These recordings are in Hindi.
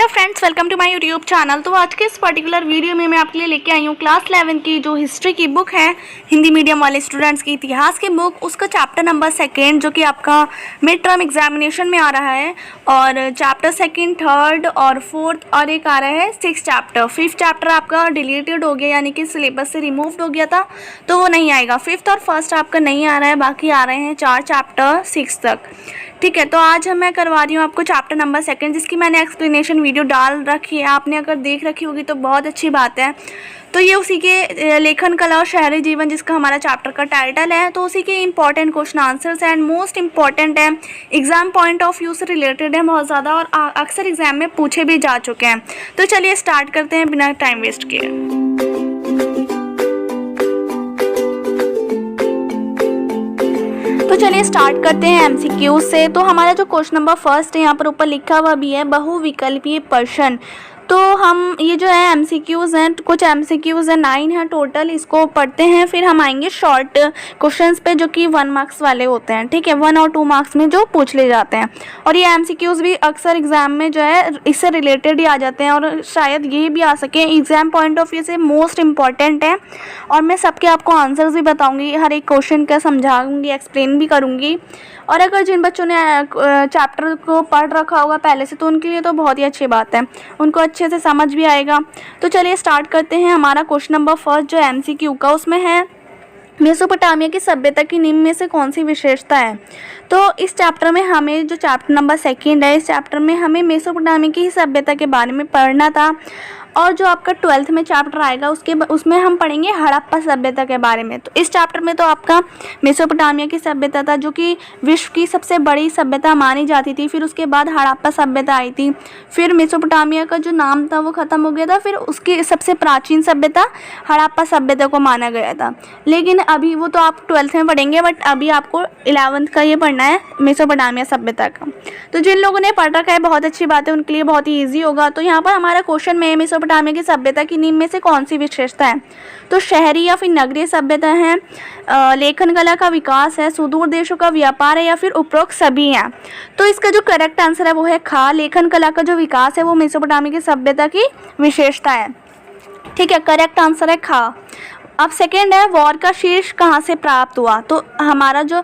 Hello friends, welcome to my YouTube channel. तो आज के इस पर्टिकुलर वीडियो में मैं आपके लिए लेके आई हूँ क्लास 11 की जो हिस्ट्री की बुक है, हिंदी मीडियम वाले स्टूडेंट्स की इतिहास की बुक, उसका चैप्टर नंबर 2 जो कि आपका मिड टर्म एग्जामिनेशन में आ रहा है। और चैप्टर 2, 3 और 4 और एक आ रहा है 6 चैप्टर। 5th चैप्टर आपका डिलीटेड हो गया, यानी कि सिलेबस से रिमूव्ड हो गया था, तो वो नहीं आएगा। 5th और 1st आपका नहीं आ रहा है, बाकी आ रहे हैं 4 चैप्टर 6 तक। ठीक है, तो आज मैं करवा रही हूँ आपको चैप्टर नंबर 2, जिसकी मैंने एक्सप्लेनेशन वीडियो डाल रखी है। आपने अगर देख रखी होगी तो बहुत अच्छी बात है। तो ये उसी के लेखन कला और शहरी जीवन, जिसका हमारा चैप्टर का टाइटल है, तो उसी के important question answers and most important है, एग्जाम पॉइंट ऑफ व्यू से रिलेटेड है बहुत ज़्यादा, और अक्सर एग्जाम में पूछे भी जा चुके हैं। तो चलिए स्टार्ट करते हैं बिना टाइम वेस्ट किए। तो चलिए स्टार्ट करते हैं एमसीक्यू से। तो हमारा जो क्वेश्चन नंबर 1 है, यहाँ पर ऊपर लिखा हुआ भी है बहुविकल्पीय प्रश्न। तो हम ये जो है एमसीक्यूज़ हैं, कुछ एमसीक्यूज़ हैं, 9 हैं टोटल, इसको पढ़ते हैं। फिर हम आएंगे शॉर्ट क्वेश्चंस पे, जो कि 1 मार्क्स वाले होते हैं। ठीक है, 1 और 2 मार्क्स में जो पूछ ले जाते हैं। और ये एमसीक्यूज़ भी अक्सर एग्जाम में जो है इससे रिलेटेड ही आ जाते हैं, और शायद ये भी आ सके। एग्जाम पॉइंट ऑफ व्यू से मोस्ट इंपॉर्टेंट है, और मैं सबके आपको आंसर्स भी बताऊँगी, हर एक क्वेश्चन का समझाऊँगी, एक्सप्लेन भी करूँगी। और अगर जिन बच्चों ने चैप्टर को पढ़ रखा होगा पहले से, तो उनके लिए तो बहुत ही अच्छी बात है, उनको अच्छे से समझ भी आएगा। तो चलिए स्टार्ट करते हैं। हमारा क्वेश्चन नंबर 1 जो एमसीक्यू का, उसमें है मेसोपोटामिया की सभ्यता की निम्न में से कौन सी विशेषता है। तो इस चैप्टर में हमें, जो चैप्टर नंबर 2 है, इस चैप्टर में हमें मेसोपोटामिया की सभ्यता के बारे में पढ़ना था। और जो आपका 12th में चैप्टर आएगा उसमें हम पढ़ेंगे हड़प्पा सभ्यता के बारे में। तो इस चैप्टर में तो आपका मेसोपोटामिया की सभ्यता था, जो कि विश्व की सबसे बड़ी सभ्यता मानी जाती थी। फिर उसके बाद हड़प्पा सभ्यता आई थी। फिर मेसोपोटामिया का जो नाम था वो ख़त्म हो गया था। फिर उसकी सबसे प्राचीन सभ्यता हड़प्पा सभ्यता को माना गया था। लेकिन अभी वो तो आप 12th में पढ़ेंगे, बट अभी आपको 11th का ये पढ़ना है, मेसोपोटामिया सभ्यता का। तो जिन लोगों ने पढ़ रखा है बहुत अच्छी बात है, उनके लिए बहुत ही ईजी होगा। तो यहाँ पर हमारा क्वेश्चन में मेसोपोटामिया की सभ्यता की निम्न में से कौन सी विशेषता है। तो शहरी या फिर नगरीय सभ्यता है, लेखन कला का विकास है, सुदूर देशों का व्यापार है, या फिर उपरोक्त सभी हैं। तो इसका जो करेक्ट आंसर है वो है खा, लेखन कला का जो विकास है वो मेसोपोटामिया की सभ्यता की विशेषता है। ठीक है, करेक्ट आंसर है खा। अब सेकेंड है, वॉर का शीर्ष कहाँ से प्राप्त हुआ। तो हमारा जो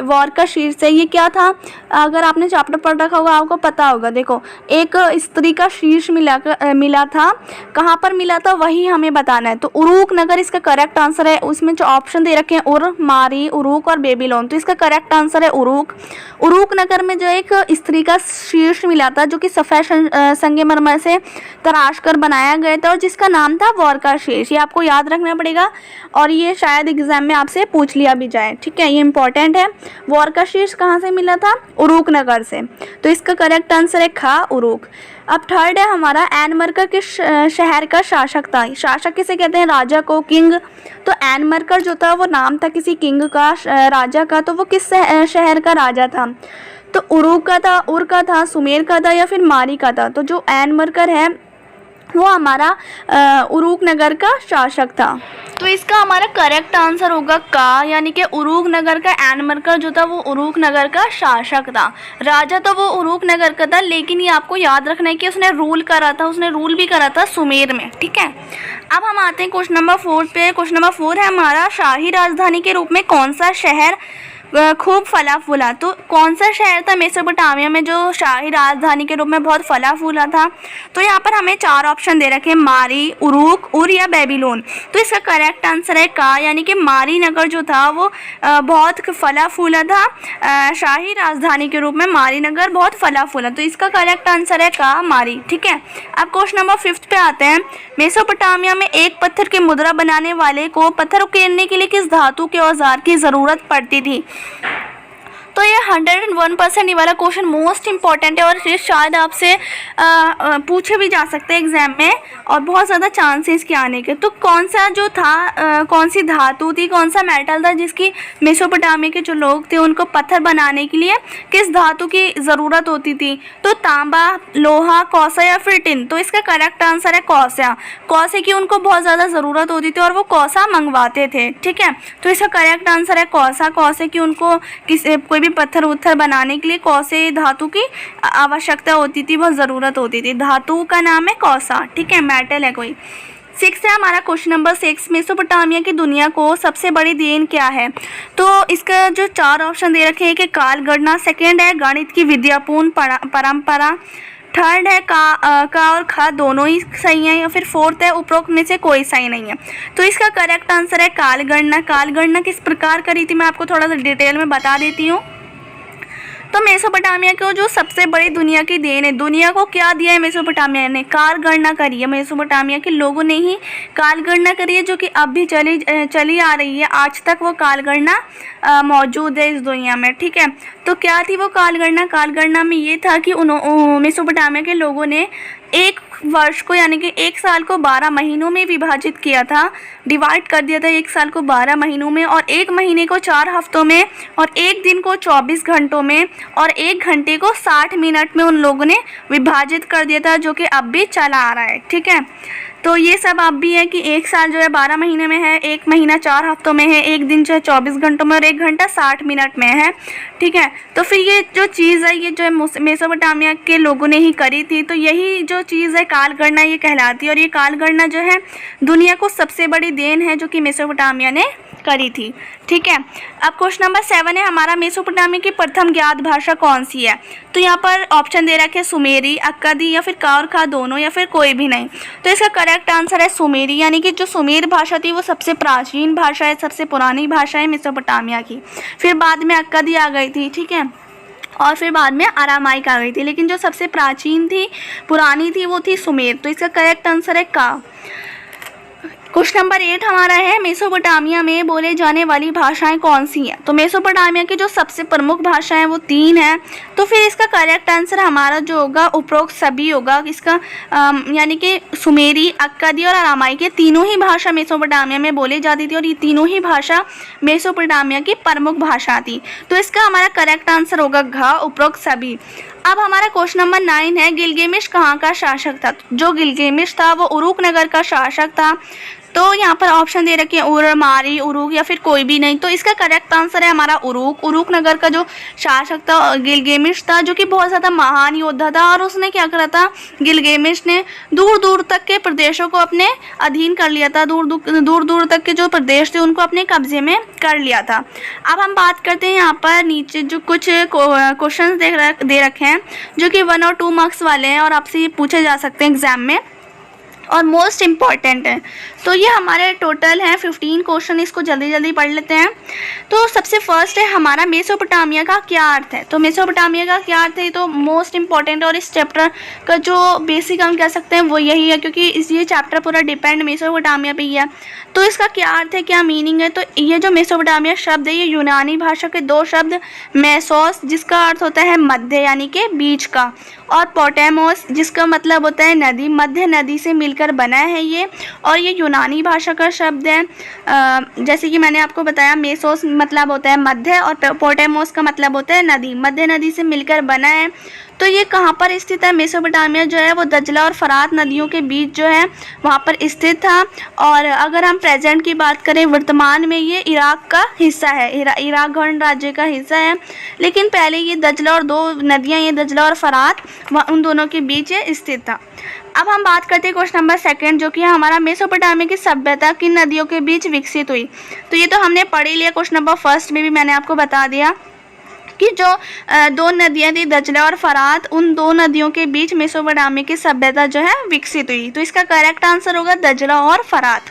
वॉर का शीर्ष है, ये क्या था। अगर आपने चैप्टर पढ़ रखा होगा आपको पता होगा। देखो, एक स्त्री का शीर्ष मिला था, कहाँ पर मिला था वही हमें बताना है। तो उरूक नगर इसका करेक्ट आंसर है। उसमें जो ऑप्शन दे रखे हैं उर, मारी, उरूक और बेबीलोन, तो इसका करेक्ट आंसर है उरूक। उरूक नगर में जो एक स्त्री का शीर्ष मिला था, जो कि सफ़ेद संगमरमर से तराश कर बनाया गया था, और जिसका नाम था वॉर का शीर्ष। ये आपको याद रखना पड़ेगा, और ये शायद एग्जाम में आपसे पूछ लिया भी जाए। ठीक है, ये इंपॉर्टेंट है। वॉर का शीर्ष कहाँ से मिला था, उरूक नगर से। तो इसका करेक्ट आंसर है खा, उरूक। अब थर्ड है हमारा, एनमर्कर किस शहर का शासक था। शासक किसे कहते हैं, राजा को, किंग। तो एनमर्कर जो था वो नाम था किसी किंग का, राजा का। तो वो किस शहर का राजा था। तो उरूक का था, उर का था, सुमेर का था, या फिर मारी का था। तो जो एनमर्कर है वो हमारा उरूक नगर का शासक था। तो इसका हमारा करेक्ट आंसर होगा का, यानी कि उरूक नगर का एनमर्कर जो था वो उरूक नगर का शासक था। राजा तो वो उरूक नगर का था, लेकिन ये आपको याद रखना है कि उसने रूल भी करा था सुमेर में। ठीक है, अब हम आते हैं क्वेश्चन नंबर 4 पे। क्वेश्चन नंबर 4 है हमारा, शाही राजधानी के रूप में कौन सा शहर खूब फला फूला। तो कौन सा शहर था मेसोपोटामिया में जो शाही राजधानी के रूप में बहुत फला फूला था। तो यहाँ पर हमें 4 ऑप्शन दे रखे हैं, मारी, उरूक, उर या बेबीलोन। तो इसका करेक्ट आंसर है का, यानी कि मारी नगर जो था वो बहुत फला फूला था। शाही राजधानी के रूप में मारी नगर बहुत फला फूला। तो इसका करेक्ट आंसर है का, मारी। ठीक है, अब क्वेश्चन नंबर 5 पे आते हैं। मेसोपोटामिया में एक पत्थर की मुद्रा बनाने वाले को पत्थर उकेरने के लिए किस धातु के औजार की ज़रूरत पड़ती थी। तो ये 101% ये वाला क्वेश्चन मोस्ट इंपॉर्टेंट है, और ये शायद आपसे पूछे भी जा सकते हैं एग्जाम में, और बहुत ज़्यादा चांसेस के आने के। तो कौन सा जो था, कौन सी धातु थी, कौन सा मेटल था जिसकी मेसोपोटामिया के जो लोग थे उनको पत्थर बनाने के लिए किस धातु की ज़रूरत होती थी। तो तांबा, लोहा, कौसा या फिर टिन। तो इसका करेक्ट आंसर है कौसा। कौसे की उनको बहुत ज़्यादा ज़रूरत होती थी और वो कौसा मंगवाते थे। ठीक है, तो इसका करेक्ट आंसर है कौसा। कौसे की उनको कोई भी भी पत्थर उत्थर बनाने के लिए कौसे धातु की आवश्यकता होती थी, बहुत ज़रूरत होती थी। धातु का नाम है कौसा, ठीक है, मेटल है कोई। 6 है हमारा क्वेश्चन नंबर 6, मेसोपोटामिया की दुनिया को सबसे बड़ी देन क्या है। तो इसका जो 4 ऑप्शन दे रखे हैं कि काल गणना, सेकेंड है गणित की विद्यापूर्ण परंपरा, थर्ड है का और खा दोनों ही सही हैं, या फिर फोर्थ है उपरोक्त में से कोई सही नहीं है। तो इसका करेक्ट आंसर है काल गणना। काल गणना किस प्रकार करी थी मैं आपको थोड़ा सा डिटेल में बता देती हूँ। तो मेसोपोटामिया को जो सबसे बड़ी दुनिया की देन है, दुनिया को क्या दिया है मेसोपोटामिया ने, काल गणना करी है। मेसोपोटामिया के लोगों ने ही काल गणना करी है, जो कि अब भी चली आ रही है, आज तक वो काल गणना मौजूद है इस दुनिया में, ठीक है। तो क्या थी वो काल गणना। काल गणना में ये था कि मेसोपोटामिया के लोगों ने एक वर्ष को यानी कि एक साल को 12 महीनों में विभाजित किया था, डिवाइड कर दिया था एक साल को 12 महीनों में, और एक महीने को 4 हफ्तों में, और एक दिन को 24 घंटों में, और एक घंटे को 60 मिनट में उन लोगों ने विभाजित कर दिया था, जो कि अब भी चला आ रहा है, ठीक है। तो ये सब अब भी है कि एक साल जो है 12 महीने में है, एक महीना 4 हफ्तों में है, एक दिन जो है 24 घंटों में, और एक घंटा 60 मिनट में है, ठीक है। तो फिर ये जो चीज़ है ये जो है मेसोपोटामिया के लोगों ने ही करी थी। तो यही जो चीज़ है काल गणना ये कहलाती है, और ये काल गणना जो है दुनिया को सबसे बड़ी देन है जो कि मेसोपोटामिया ने करी थी, ठीक है। अब क्वेश्चन नंबर 7 है हमारा, मेसोपोटामिया की प्रथम ज्ञात भाषा कौन सी है। तो यहाँ पर ऑप्शन दे रखे सुमेरी, अक्कादी, या फिर का और खा दोनों, या फिर कोई भी नहीं। तो इसका करेक्ट आंसर है सुमेरी, यानी कि जो सुमेर भाषा थी वो सबसे प्राचीन भाषा है, सबसे पुरानी भाषा है मेसोपोटामिया की। फिर बाद में अक्कादी आ गई थी, ठीक है, और फिर बाद में अरामाइक आ गई थी, लेकिन जो सबसे प्राचीन थी, पुरानी थी, वो थी सुमेर। तो इसका करेक्ट आंसर है का। क्वेश्चन नंबर 8 हमारा है, मेसोपोटामिया में बोले जाने वाली भाषाएं कौन सी हैं। तो मेसोपोटामिया की जो सबसे प्रमुख भाषाएं वो 3 हैं। तो फिर इसका करेक्ट आंसर हमारा जो होगा उपरोक्त सभी होगा। इसका यानी कि सुमेरी, अक्कादी और अरामाइक, ये तीनों ही भाषा मेसोपोटामिया में बोली जाती थी, और ये तीनों ही भाषा मेसोपोटामिया की प्रमुख भाषा थी। तो इसका हमारा करेक्ट आंसर होगा घ, उपरोक्त सभी। अब हमारा क्वेश्चन नंबर 9 है, गिलगेमिश कहाँ का शासक था। जो गिलगेमिश था वो उरुक नगर का शासक था। तो यहाँ पर ऑप्शन दे रखे हैं उर, मारी, उरुक, या फिर कोई भी नहीं। तो इसका करेक्ट आंसर है हमारा उरुक। उरुक नगर का जो शासक था गिलगेमिश था, जो कि बहुत ज़्यादा महान योद्धा था, और उसने क्या करा था, गिलगेमिश ने दूर दूर तक के प्रदेशों को अपने अधीन कर लिया था, दूर दूर तक के जो प्रदेश थे उनको अपने कब्जे में कर लिया था। अब हम बात करते हैं यहाँ पर नीचे जो कुछ क्वेश्चन दे रखे हैं, जो कि 1 और 2 मार्क्स वाले हैं, और आपसे ये पूछे जा सकते हैं एग्जाम में, और मोस्ट इम्पॉर्टेंट है। तो ये हमारे टोटल हैं 15 क्वेश्चन, इसको जल्दी जल्दी पढ़ लेते हैं। तो सबसे फर्स्ट है हमारा, मेसोपोटामिया का क्या अर्थ है। तो मेसोपोटामिया का क्या अर्थ है, तो मोस्ट इम्पॉर्टेंट, और इस चैप्टर का जो बेसिक हम कह सकते हैं वो यही है, क्योंकि ये चैप्टर पूरा डिपेंड मेसोपोटामिया पे ही है। तो इसका क्या अर्थ है, क्या मीनिंग है। तो ये जो मेसोपोटामिया शब्द है ये यूनानी भाषा के 2 शब्द, मेसोस जिसका अर्थ होता है मध्य यानी कि बीच का, और पोटेमोस जिसका मतलब होता है नदी, मध्य नदी से मिलकर बना है ये, और ये यूनानी भाषा का शब्द है। जैसे कि मैंने आपको बताया, मेसोस मतलब होता है मध्य, और पोटेमोस का मतलब होता है नदी, मध्य नदी से मिलकर बना है। तो ये कहाँ पर स्थित है, मेसोपोटामिया जो है वो दजला और फरात नदियों के बीच जो है वहाँ पर स्थित था। और अगर हम प्रेजेंट की बात करें, वर्तमान में ये इराक का हिस्सा है, इराक गणराज्य का हिस्सा है। लेकिन पहले ये दजला और 2 नदियाँ, ये दजला और फरात, उन दोनों के बीच ये स्थित था। अब हम बात करते हैं क्वेश्चन नंबर 2, जो कि हमारा, मेसोपोटामिया की सभ्यता किन नदियों के बीच विकसित हुई। तो ये तो हमने पढ़ ही लिया, क्वेश्चन नंबर 1 में भी मैंने आपको बता दिया कि जो 2 नदियाँ थी दजला और फरात, उन 2 नदियों के बीच मेसोपोटामिया की सभ्यता जो है विकसित हुई। तो इसका करेक्ट आंसर होगा दजला और फरात।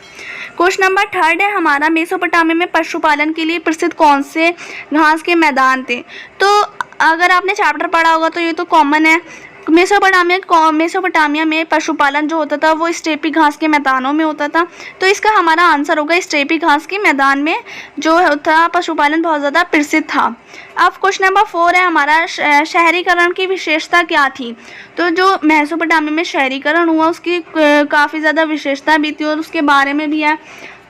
क्वेश्चन नंबर 3 है हमारा, मेसोपोटामिया में पशुपालन के लिए प्रसिद्ध कौन से घास के मैदान थे। तो अगर आपने चैप्टर पढ़ा होगा तो ये तो कॉमन है, मेसोपोटामिया में पशुपालन जो होता था वो स्टेपी घास के मैदानों में होता था। तो इसका हमारा आंसर होगा स्टेपी घास के मैदान में जो था पशुपालन बहुत ज़्यादा प्रसिद्ध था। अब क्वेश्चन नंबर 4 है हमारा, शहरीकरण की विशेषता क्या थी। तो जो मेसोपोटामिया में शहरीकरण हुआ उसकी काफ़ी ज़्यादा विशेषता भी थी, और उसके बारे में भी है।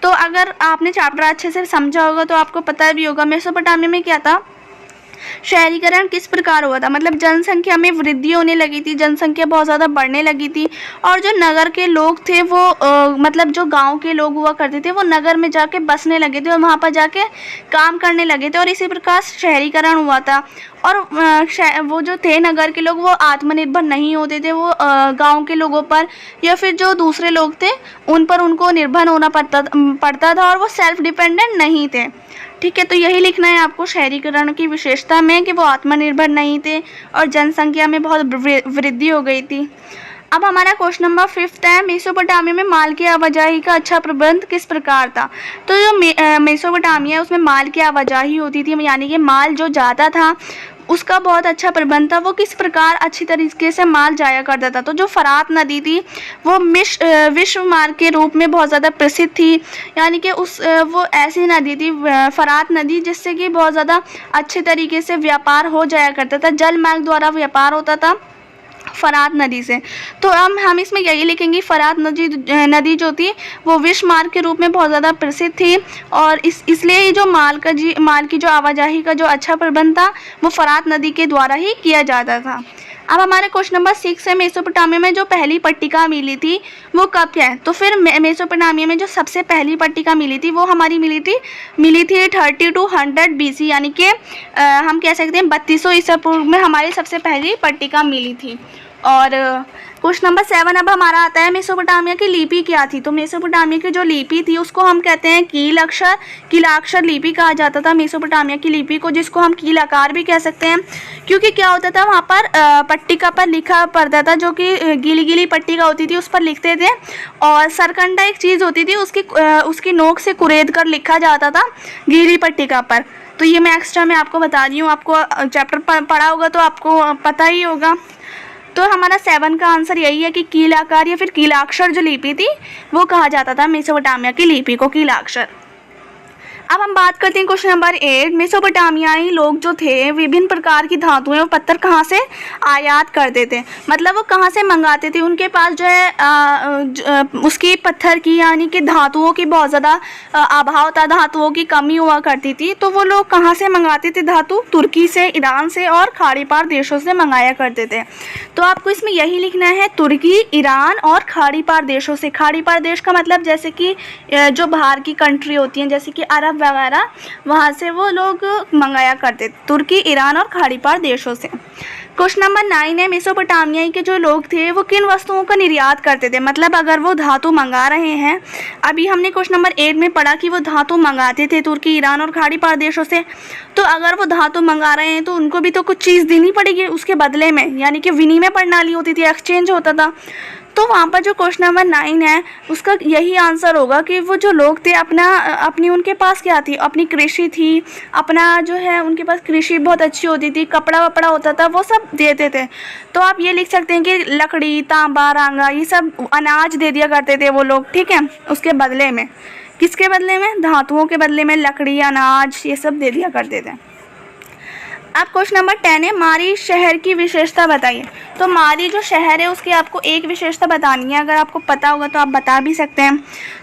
तो अगर आपने चैप्टर अच्छे से समझा होगा तो आपको पता भी होगा मेसोपोटामिया में क्या था शहरीकरण किस प्रकार हुआ था, मतलब जनसंख्या में वृद्धि होने लगी थी, जनसंख्या बहुत ज़्यादा बढ़ने लगी थी और जो नगर के लोग थे वो मतलब जो गांव के लोग हुआ करते थे वो नगर में जाके बसने लगे थे और वहाँ पर जाके काम करने लगे थे और इसी प्रकार शहरीकरण हुआ था। और वो जो थे नगर के लोग वो आत्मनिर्भर नहीं होते थे, वो गांव के लोगों पर या फिर जो दूसरे लोग थे उन पर उनको निर्भर होना पड़ता था और वो सेल्फ डिपेंडेंट नहीं थे। ठीक है, तो यही लिखना है आपको शहरीकरण की विशेषता में कि वो आत्मनिर्भर नहीं थे और जनसंख्या में बहुत वृद्धि हो गई थी। अब हमारा क्वेश्चन नंबर 5 है, मेसोपोटामिया में माल की आवाजाही का अच्छा प्रबंध किस प्रकार था। तो जो मेसोपोटामिया उसमें माल की आवाजाही होती थी, यानी कि माल जो जाता था उसका बहुत अच्छा प्रबंध था। वो किस प्रकार अच्छी तरीके से माल जाया करता था। तो जो फरात नदी थी वो विश्व मार्ग के रूप में बहुत ज़्यादा प्रसिद्ध थी, यानी कि वो ऐसी नदी थी फरात नदी जिससे कि बहुत ज़्यादा अच्छे तरीके से व्यापार हो जाया करता था, जल मार्ग द्वारा व्यापार होता था फरात नदी से। तो हम इसमें यही लिखेंगे फरात नदी जो थी वो विश्व मार्ग के रूप में बहुत ज़्यादा प्रसिद्ध थी और इसलिए ही जो माल की जो आवाजाही का जो अच्छा प्रबंध था वो फरात नदी के द्वारा ही किया जाता था। अब हमारा क्वेश्चन नंबर 6 है, मेसोपोटामिया में जो पहली पट्टिका मिली थी वो कब है। तो फिर मेसोपोटामिया में जो सबसे पहली पट्टिका मिली थी वो हमारी मिली थी 30 to 100 BC, यानी कि हम कह सकते हैं 3200 ईसा पूर्व में हमारी सबसे पहली पट्टिका मिली थी। और क्वेश्चन नंबर 7 अब हमारा आता है, मेसोपोटामिया की लिपि क्या थी। तो मेसोपोटामिया की जो लिपि थी उसको हम कहते हैं कीलाक्षर लिपि कहा जाता था मेसोपोटामिया की लिपि को, जिसको हम कीलाकार भी कह सकते हैं। क्योंकि क्या होता था वहाँ पर पट्टिका पर लिखा पड़ता था, जो कि गीली पट्टिका होती थी उस पर लिखते थे और सरकंडा एक चीज़ होती थी उसकी नोक से कुरेद कर लिखा जाता था गीली पट्टिका पर। तो ये मैं एक्स्ट्रा मैं आपको बता रही हूँ, आपको चैप्टर पढ़ा होगा तो आपको पता ही होगा। तो हमारा 7 का आंसर यही है कि कीलाकार या फिर कीलाक्षर जो लिपि थी वो कहा जाता था मेसोपोटामिया की लिपि को कीलाक्षर। अब हम बात करते हैं क्वेश्चन नंबर 8, मेसोपोटामियाई लोग जो थे विभिन्न प्रकार की धातुएं और पत्थर कहाँ से आयात करते थे, मतलब वो कहाँ से मंगाते थे। उनके पास जो है उसकी पत्थर की यानी कि धातुओं की बहुत ज़्यादा अभाव था, धातुओं की कमी हुआ करती थी। तो वो लोग कहाँ से मंगाते थे धातु, तुर्की से, ईरान से और खाड़ी पार देशों से मंगाया करते थे। तो आपको इसमें यही लिखना है तुर्की, ईरान और खाड़ी पार देशों से। खाड़ी पार देश का मतलब जैसे कि जो बाहर की कंट्री होती हैं जैसे कि अरब वगैरह, वहाँ से वो लोग मंगाया करते थे, तुर्की, ईरान और खाड़ी पार देशों से। क्वेश्चन नंबर 9 है, मेसोपोटामिया के जो लोग थे वो किन वस्तुओं का निर्यात करते थे, मतलब अगर वो धातु मंगा रहे हैं। अभी हमने क्वेश्चन नंबर 8 में पढ़ा कि वो धातु मंगाते थे तुर्की, ईरान और खाड़ी पार देशों से। तो अगर वो धातु मंगा रहे हैं तो उनको भी तो कुछ चीज़ देनी पड़ेगी उसके बदले में, यानी कि विनिमय प्रणाली होती थी, एक्सचेंज होता था। तो वहाँ पर जो क्वेश्चन नंबर 9 है उसका यही आंसर होगा कि वो जो लोग थे अपनी उनके पास क्या थी, अपनी कृषि थी, अपना जो है उनके पास कृषि बहुत अच्छी होती थी, कपड़ा वपड़ा होता था, वो सब देते थे। तो आप ये लिख सकते हैं कि लकड़ी, तांबा, रांगा, ये सब अनाज दे दिया करते थे वो लोग, ठीक है, उसके बदले में। किसके बदले में, धातुओं के बदले में लकड़ी, अनाज ये सब दे दिया करते थे। अब क्वेश्चन नंबर 10 है, मारी शहर की विशेषता बताइए। तो मारी जो शहर है उसकी आपको एक विशेषता बतानी है, अगर आपको पता होगा तो आप बता भी सकते हैं।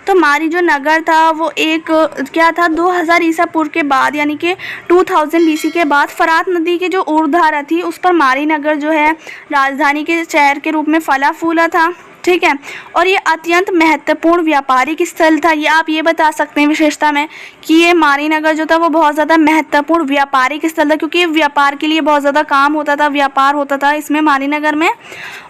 तो मारी जो नगर था वो एक क्या था, 2000 ईसा पूर्व के बाद यानी कि 2000 BC के बाद फरात नदी की जो ऊर्ध्वधारा थी उस पर मारी नगर जो है राजधानी के शहर के रूप में फला फूला था, ठीक है। और ये अत्यंत महत्वपूर्ण व्यापारिक स्थल था। ये आप ये बता सकते हैं विशेषता में कि ये मारी नगर जो था वो बहुत ज़्यादा महत्वपूर्ण व्यापारिक स्थल था, क्योंकि व्यापार के लिए बहुत ज़्यादा काम होता था, व्यापार होता था इसमें मारी नगर में।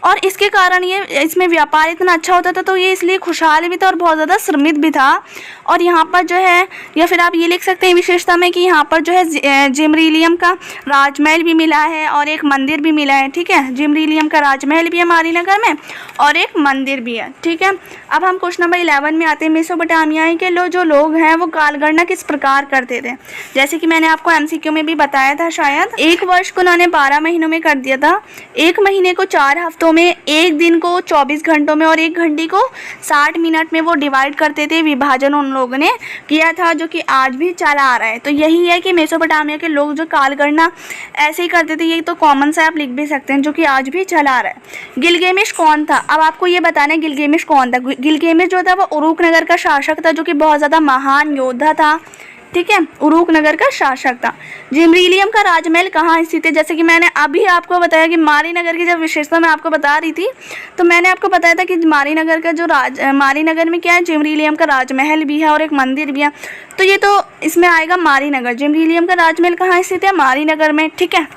और इसके कारण ये इसमें व्यापार इतना अच्छा होता था तो ये इसलिए खुशहाल भी था और बहुत ज़्यादा श्रमित भी था। और यहाँ पर जो है, या फिर आप ये लिख सकते हैं विशेषता में कि यहाँ पर जो है जिमरीलियम का राजमहल भी मिला है और एक मंदिर भी मिला है, ठीक है। जिमरीलियम का राजमहल भी है मारी नगर में और एक मंदिर भी है, ठीक है। अब हम क्वेश्चन नंबर 11 में आते हैं, मेसोपोटामिया के जो लोग हैं वो कालगणना किस प्रकार करते थे। जैसे कि मैंने आपको MCQ में भी बताया था शायद, एक वर्ष को उन्होंने 12 महीनों में कर दिया था, एक महीने को 4 हफ्तों में, एक दिन को 24 घंटों में और एक घंटे को 60 मिनट में वो डिवाइड करते थे। विभाजन उन लोगों ने किया था जो कि आज भी चला आ रहा है। तो यही है कि मेसोपोटामिया के लोग जो कालगणना ऐसे ही करते थे, ये तो कॉमन सा आप लिख भी सकते हैं, जो कि आज भी चला आ रहा है। गिलगेमिश कौन था, अब आपको ये बताना है गिलगेमिश कौन था। गिलगेमिश जो था वो उरुक नगर का शासक था, जो कि बहुत ज़्यादा महान योद्धा था, ठीक है, उरुक नगर का शासक था। जिमरीलियम का राजमहल कहाँ स्थित है? जैसे कि मैंने अभी आपको बताया कि मारी नगर की जब विशेषता मैं आपको बता रही थी तो मैंने आपको बताया था कि मारी नगर का जो मारी नगर में क्या है, जिमरीलियम का राजमहल भी है और एक मंदिर भी है। तो ये तो इसमें आएगा मारी नगर। जिमरीलियम का राजमहल कहाँ स्थित है? मारी नगर में। ठीक है,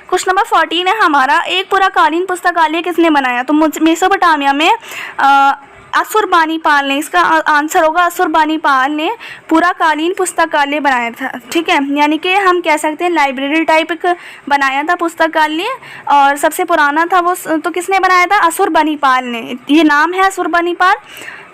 क्वेश्चन नंबर 14 है हमारा, एक पुराकालीन पुस्तकालय किसने बनाया? तो मेसोपोटामिया में असुरबानीपाल ने, इसका आंसर होगा असुरबानीपाल ने पुराकालीन पुस्तकालय बनाया था। ठीक है, यानी कि हम कह सकते हैं लाइब्रेरी टाइप एक बनाया था पुस्तकालय, और सबसे पुराना था वो तो किसने बनाया था? असुरबानीपाल ने। ये नाम है असुरबानीपाल,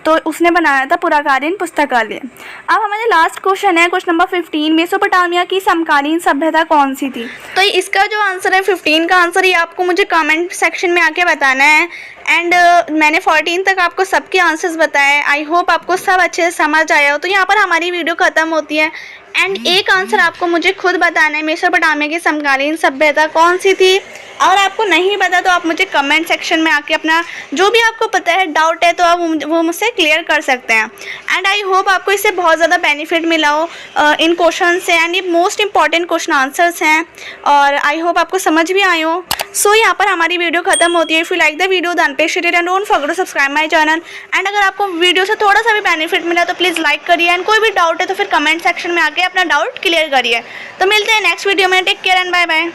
तो उसने बनाया था पुराकालीन पुस्तकालय। अब हमारे लास्ट क्वेश्चन है, क्वेश्चन नंबर 15, मेसोपोटामिया की समकालीन सभ्यता कौन सी थी? तो इसका जो आंसर है 15 का आंसर ये आपको मुझे कमेंट सेक्शन में आके बताना है। एंड मैंने 14 तक आपको सबके आंसर्स बताए। आई होप आपको सब अच्छे से समझ आया हो। तो यहाँ पर हमारी वीडियो ख़त्म होती है एंड एक आंसर आपको मुझे खुद बताना है, मेसोपोटामिया की समकालीन सभ्यता कौन सी थी। अगर आपको नहीं पता तो आप मुझे कमेंट सेक्शन में आके अपना जो भी आपको पता है, डाउट है, तो आप वो मुझसे क्लियर कर सकते हैं। एंड आई होप आपको इससे बहुत ज़्यादा बेनिफिट मिला हो इन क्वेश्चन से। एंड ये मोस्ट इंपॉर्टेंट क्वेश्चन आंसर्स हैं और आई होप आपको समझ भी आए हो। सो यहाँ पर हमारी वीडियो खत्म होती है। If you like the video then please share and don't forget to subscribe my channel. And अगर आपको वीडियो से थोड़ा सा भी बेनिफिट मिला तो प्लीज़ लाइक करिए। एंड कोई भी डाउट है तो फिर कमेंट सेक्शन में आके अपना डाउट क्लियर करिए। तो मिलते हैं नेक्स्ट वीडियो में। Take care and bye bye.